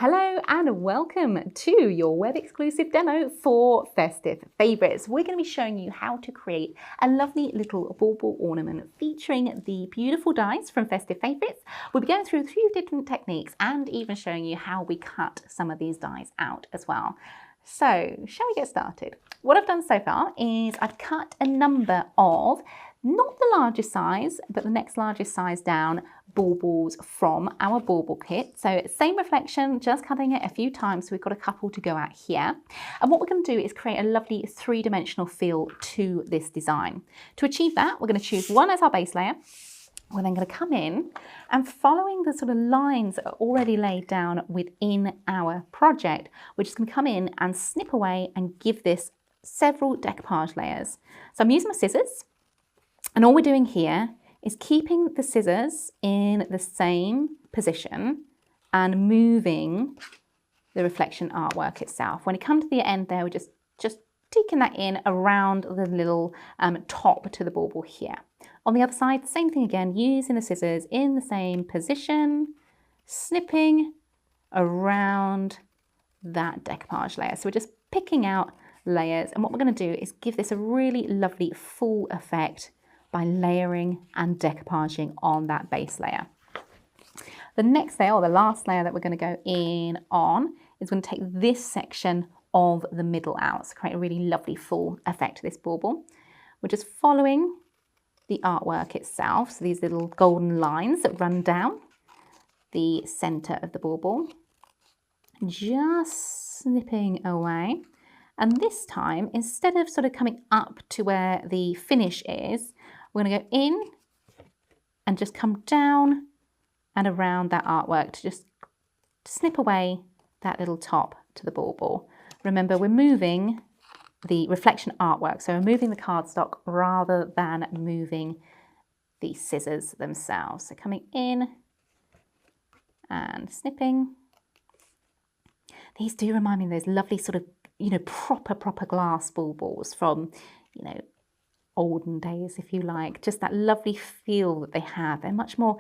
Hello and welcome to your web exclusive demo for Festive Favourites. We're going to be showing you how to create a lovely little bauble ornament featuring the beautiful dies from Festive Favourites. We'll be going through a few different techniques and even showing you how we cut some of these dies out as well. So, shall we get started? What I've done so far is I've cut a number of, not the largest size, but the next largest size down, baubles from our bauble kit. So same reflection, just cutting it a few times. So we've got a couple to go out here. And what we're going to do is create a lovely three-dimensional feel to this design. To achieve that, we're going to choose one as our base layer. We're then going to come in and following the sort of lines that are already laid down within our project, we're just going to come in and snip away and give this several decoupage layers. So I'm using my scissors, and all we're doing here is keeping the scissors in the same position and moving the reflection artwork itself. When it comes to the end there, we're just taking that in around the little top to the bauble here. On the other side, same thing again, using the scissors in the same position, snipping around that decoupage layer. So we're just picking out layers, and what we're going to do is give this a really lovely full effect by layering and decoupaging on that base layer. The next layer, or the last layer that we're going to go in on, is going to take this section of the middle out, so create a really lovely full effect to this bauble. We're just following the artwork itself, so these little golden lines that run down the centre of the bauble, just snipping away. And this time, instead of sort of coming up to where the finish is, we're going to go in and just come down and around that artwork to just snip away that little top to the bauble. Remember, we're moving the reflection artwork, so we're moving the cardstock rather than moving the scissors themselves. So coming in and snipping. These do remind me of those lovely sort of, proper glass baubles from, olden days, if you like. Just that lovely feel that they have. They're much more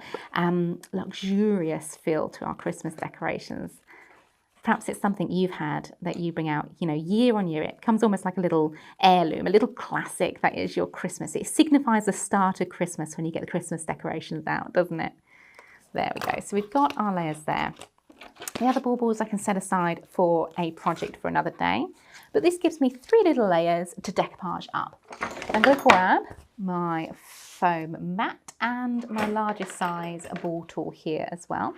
luxurious feel to our Christmas decorations. Perhaps it's something you've had that you bring out, year on year. It becomes almost like a little heirloom, a little classic that is your Christmas. It signifies the start of Christmas when you get the Christmas decorations out, doesn't it? There we go. So we've got our layers there. The other baubles I can set aside for a project for another day, but this gives me 3 little layers to decoupage up. I'm going to grab my foam mat and my largest size ball tool here as well.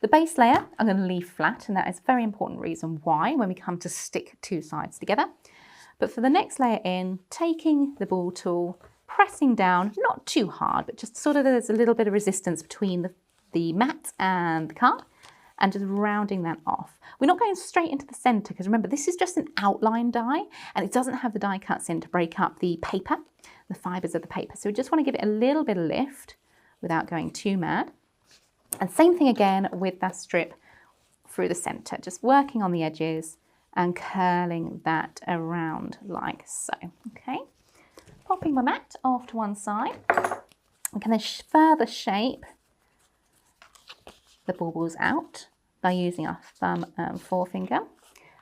The base layer I'm going to leave flat, and that is a very important reason why when we come to stick 2 sides together. But for the next layer in, taking the ball tool, pressing down, not too hard, but just sort of there's a little bit of resistance between the mat and the card, and just rounding that off. We're not going straight into the centre because remember, this is just an outline die and it doesn't have the die cuts in to break up the paper, the fibres of the paper. So we just want to give it a little bit of lift without going too mad. And same thing again with that strip through the centre, just working on the edges and curling that around like so. Okay, popping my mat off to one side. We can then further shape the baubles out by using our thumb and forefinger,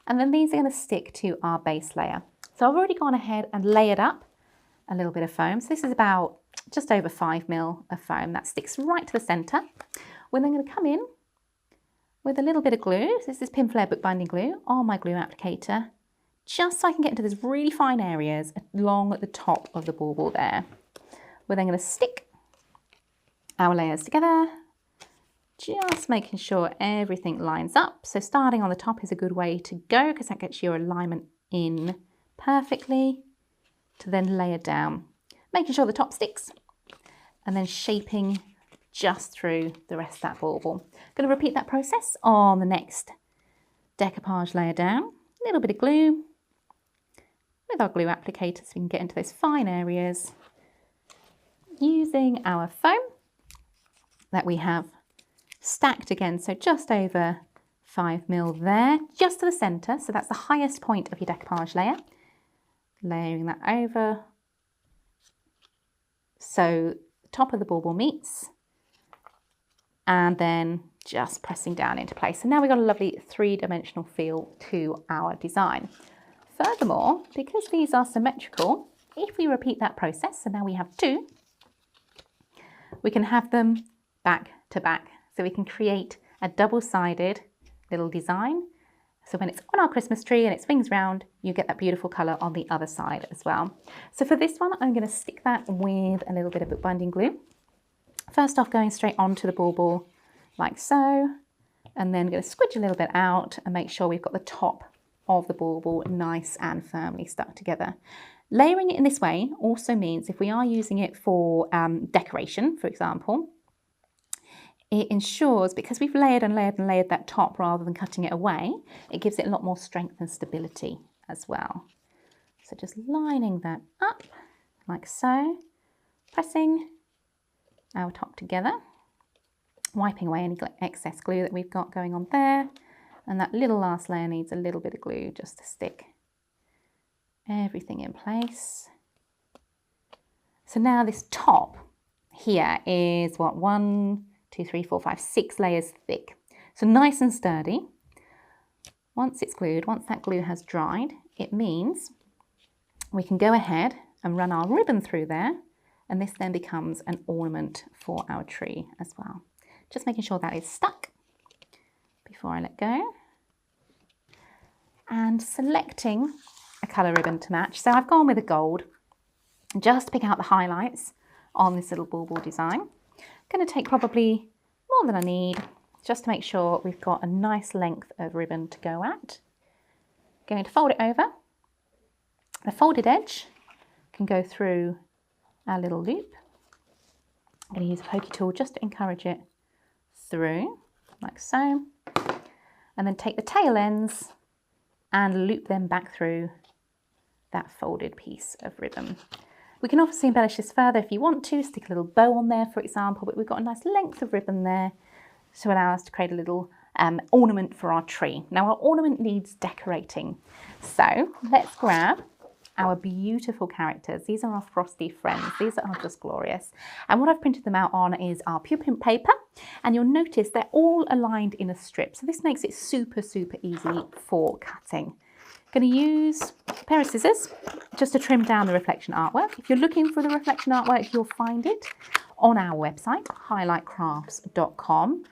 and then these are going to stick to our base layer. So I've already gone ahead and layered up a little bit of foam. So this is about just over 5 mil of foam that sticks right to the centre. We're then going to come in with a little bit of glue. So this is Pin Flare bookbinding glue on my glue applicator, just so I can get into those really fine areas along the top of the bauble there. We're then going to stick our layers together, just making sure everything lines up. So starting on the top is a good way to go because that gets your alignment in perfectly to then layer down, making sure the top sticks and then shaping just through the rest of that bauble. Going to repeat that process on the next decoupage layer down. A little bit of glue with our glue applicator so we can get into those fine areas using our foam that we have stacked again, so just over 5 mil there, just to the centre, so that's the highest point of your decoupage layer. Layering that over so the top of the bauble meets, and then just pressing down into place. So now we've got a lovely three-dimensional feel to our design. Furthermore, because these are symmetrical, if we repeat that process, so now we have two, we can have them back to back. So we can create a double-sided little design. So when it's on our Christmas tree and it swings round, you get that beautiful colour on the other side as well. So for this one, I'm going to stick that with a little bit of bookbinding glue. First off, going straight onto the bauble like so, and then going to squidge a little bit out and make sure we've got the top of the bauble nice and firmly stuck together. Layering it in this way also means if we are using it for decoration, for example, it ensures, because we've layered and layered and layered that top rather than cutting it away, it gives it a lot more strength and stability as well. So just lining that up like so, pressing our top together, wiping away any excess glue that we've got going on there, and that little last layer needs a little bit of glue just to stick everything in place. So now this top here is what, 1, 2, 3, 4, 5, 6 layers thick. So nice and sturdy. Once it's glued, once that glue has dried, it means we can go ahead and run our ribbon through there, and this then becomes an ornament for our tree as well. Just making sure that is stuck before I let go. And selecting a colour ribbon to match. So I've gone with a gold, just to pick out the highlights on this little bauble design. I'm going to take probably more than I need, just to make sure we've got a nice length of ribbon to go at. Going to fold it over. The folded edge can go through our little loop. I'm going to use a pokey tool just to encourage it through, like so. And then take the tail ends and loop them back through that folded piece of ribbon. We can obviously embellish this further if you want to, stick a little bow on there, for example, but we've got a nice length of ribbon there to allow us to create a little ornament for our tree. Now our ornament needs decorating. So let's grab our beautiful characters. These are our frosty friends. These are just glorious. And what I've printed them out on is our pure print paper. And you'll notice they're all aligned in a strip. So this makes it super, super easy for cutting. Going to use a pair of scissors just to trim down the reflection artwork. If you're looking for the reflection artwork, you'll find it on our website, highlightcrafts.com.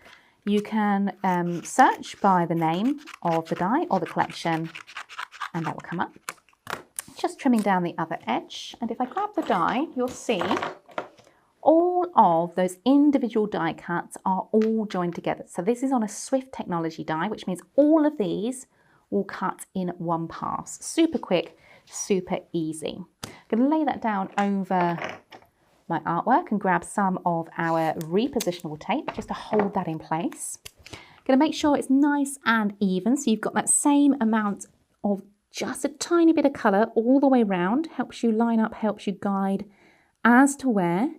You can search by the name of the die or the collection, and that will come up. Just trimming down the other edge. And if I grab the die, you'll see all of those individual die cuts are all joined together. So this is on a Swift technology die, which means all of these will cut in one pass. Super quick, super easy. I'm going to lay that down over my artwork and grab some of our repositionable tape just to hold that in place. Going to make sure it's nice and even, so you've got that same amount of just a tiny bit of colour all the way around. Helps you line up, helps you guide as to where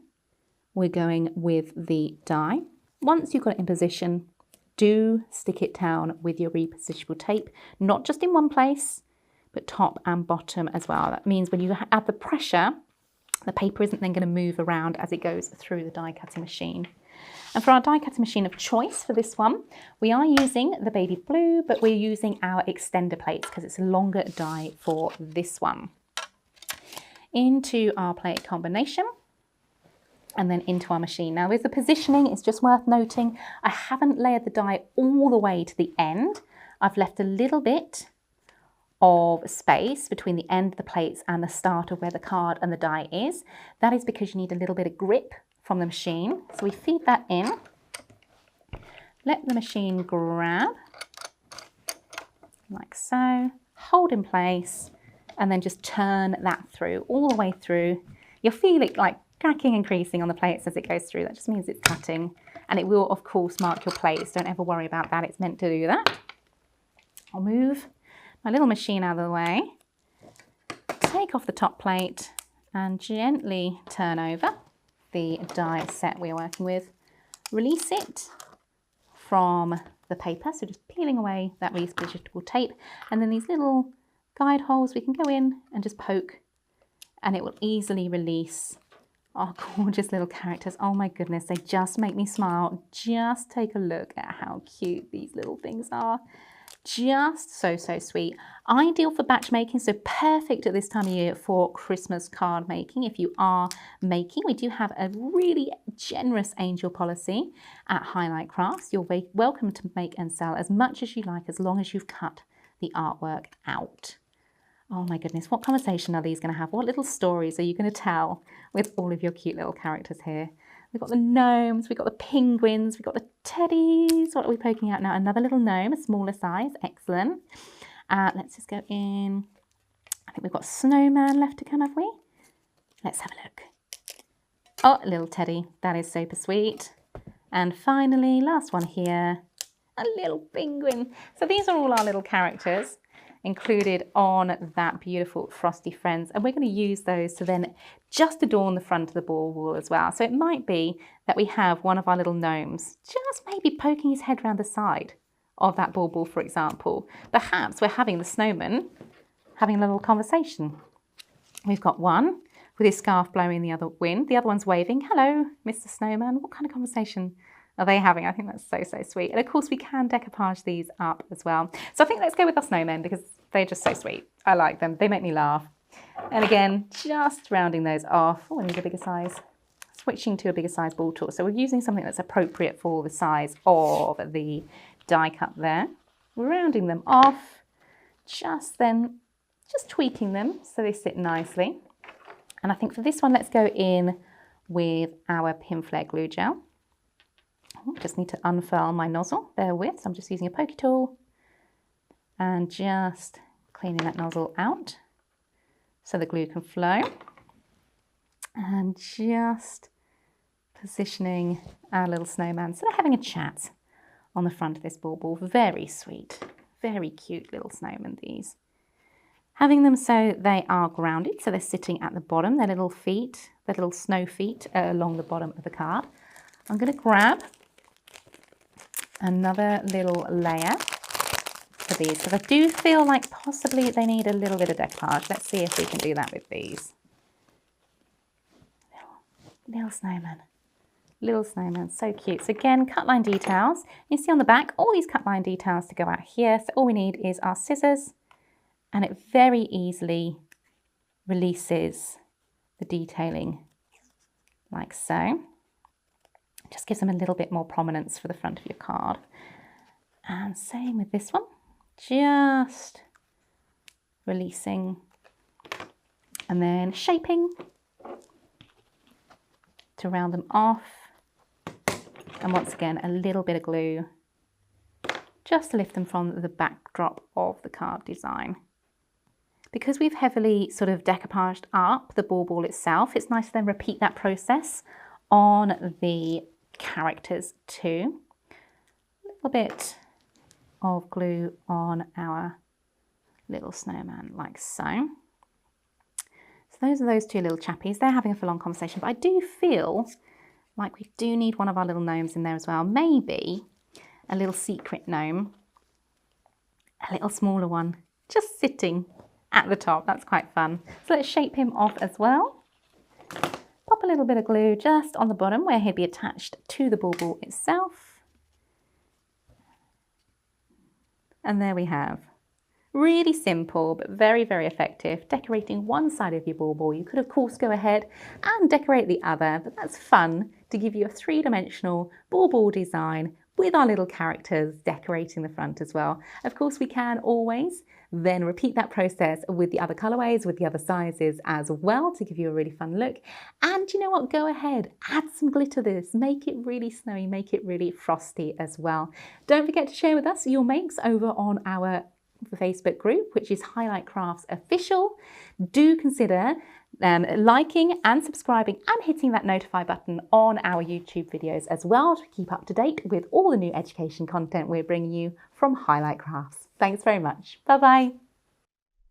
we're going with the die. Once you've got it in position, do stick it down with your repositionable tape, not just in one place, but top and bottom as well. That means when you add the pressure, the paper isn't then going to move around as it goes through the die cutting machine. And for our die cutting machine of choice for this one, we are using the baby blue, but we're using our extender plates because it's a longer die for this one. Into our plate combination, and then into our machine. Now with the positioning, it's just worth noting, I haven't layered the die all the way to the end. I've left a little bit of space between the end of the plates and the start of where the card and the die is. That is because you need a little bit of grip from the machine. So we feed that in, let the machine grab, like so, hold in place, and then just turn that through, all the way through. You'll feel it like cracking and creasing on the plates as it goes through. That just means it's cutting, and it will of course mark your plates. Don't ever worry about that, it's meant to do that. I'll move my little machine out of the way, take off the top plate and gently turn over the die set we're working with. Release it from the paper, so just peeling away that repositionable tape, and then these little guide holes we can go in and just poke, and it will easily release Oh, gorgeous little characters. Oh my goodness, they just make me smile. Just take a look at how cute these little things are. Just so, so sweet. Ideal for batch making, so perfect at this time of year for Christmas card making. If you are making, we do have a really generous angel policy at Highlight Crafts. You're welcome to make and sell as much as you like, as long as you've cut the artwork out. Oh my goodness, what conversation are these going to have? What little stories are you going to tell with all of your cute little characters here? We've got the gnomes, we've got the penguins, we've got the teddies. What are we poking out now? Another little gnome, a smaller size. Excellent. Let's just go in. I think we've got snowman left to come, have we? Let's have a look. Oh, a little teddy. That is super sweet. And finally, last one here, a little penguin. So these are all our little characters included on that beautiful Frosty Friends, and we're going to use those to then just adorn the front of the ball wall as well. So it might be that we have one of our little gnomes just maybe poking his head around the side of that ball wall, for example. Perhaps we're having the snowman having a little conversation. We've got one with his scarf blowing the other wind. The other one's waving. Hello, Mr. Snowman. What kind of conversation are they having? I think that's so, so sweet. And of course we can decoupage these up as well. So I think let's go with our snowmen because they're just so sweet. I like them. They make me laugh. And again, just rounding those off. Oh, I need a bigger size. Switching to a bigger size ball tool. So we're using something that's appropriate for the size of the die cut there. Rounding them off. Just tweaking them so they sit nicely. And I think for this one, let's go in with our pin flare glue gel. Just need to unfurl my nozzle, bear with. So I'm just using a pokey tool and just cleaning that nozzle out so the glue can flow. And just positioning our little snowman. So they're having a chat on the front of this ball. Very sweet, very cute little snowmen, these. Having them so they are grounded, so they're sitting at the bottom, their little feet, their little snow feet along the bottom of the card. I'm going to grab another little layer for these because I do feel like possibly they need a little bit of decoupage. Let's see if we can do that with these. Little snowman, so cute. So again, cut line details. You see on the back, all these cut line details to go out here. So all we need is our scissors, and it very easily releases the detailing like so. Just gives them a little bit more prominence for the front of your card. And same with this one, just releasing and then shaping to round them off. And once again, a little bit of glue just to lift them from the backdrop of the card design. Because we've heavily sort of decoupaged up the ball itself, it's nice to then repeat that process on the characters too. A little bit of glue on our little snowman like so. So those are those two little chappies. They're having a full-on conversation, but I do feel like we do need one of our little gnomes in there as well. Maybe a little secret gnome, a little smaller one, just sitting at the top. That's quite fun. So let's shape him off as well. Pop a little bit of glue just on the bottom where he'd be attached to the ball itself. And there we have. Really simple, but very, very effective. Decorating one side of your ball. You could, of course, go ahead and decorate the other, but that's fun to give you a three-dimensional ball design with our little characters decorating the front as well. Of course, we can always then repeat that process with the other colorways, with the other sizes as well to give you a really fun look. And you know what? Go ahead, add some glitter to this, make it really snowy, make it really frosty as well. Don't forget to share with us your makes over on our Facebook group, which is Highlight Crafts Official. Do consider liking and subscribing and hitting that notify button on our YouTube videos as well to keep up to date with all the new education content we're bringing you from Highlight Crafts. Thanks very much. Bye-bye.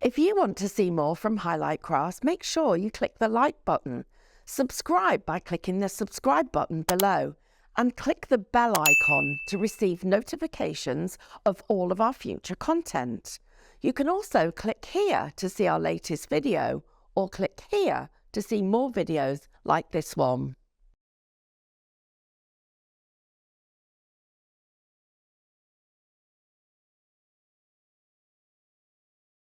If you want to see more from Highlight Crafts, make sure you click the like button, subscribe by clicking the subscribe button below, and click the bell icon to receive notifications of all of our future content. You can also click here to see our latest video, or click here to see more videos like this one.